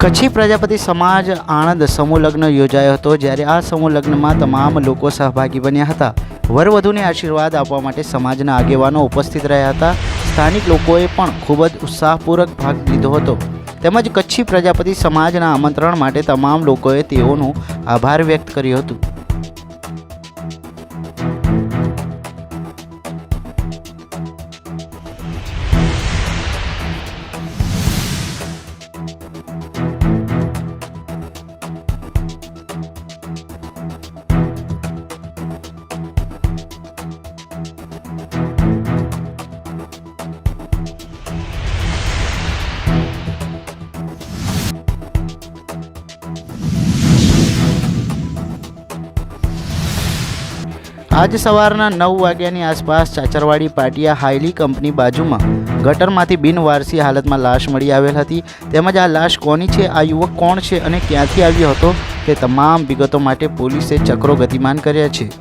કચ્છી પ્રજાપતિ સમાજ આણંદ સમૂહ લગ્ન યોજાયો હતો, જ્યારે આ સમૂહ લગ્નમાં તમામ લોકો સહભાગી બન્યા હતા। વરવધુને આશીર્વાદ આપવા માટે સમાજના આગેવાનો ઉપસ્થિત રહ્યા હતા। સ્થાનિક લોકોએ પણ ખૂબ જ ઉત્સાહપૂર્વક ભાગ લીધો હતો, તેમજ કચ્છી પ્રજાપતિ સમાજના આમંત્રણ માટે તમામ લોકોએ તેઓનો આભાર વ્યક્ત કર્યો હતો। આજ સવારના 9 વાગ્યાની આસપાસ ચાચરવાડી પાટિયા હાઈલી કંપની બાજુમાં ગટરમાંથી બિનવારસી હાલતમાં લાશ મળી આવેલ હતી, તેમજ આ લાશ કોની છે, આ યુવક કોણ છે અને ક્યાંથી આવ્યો હતો તે તમામ વિગતો માટે પોલીસે ચક્રો ગતિમાન કર્યા છે।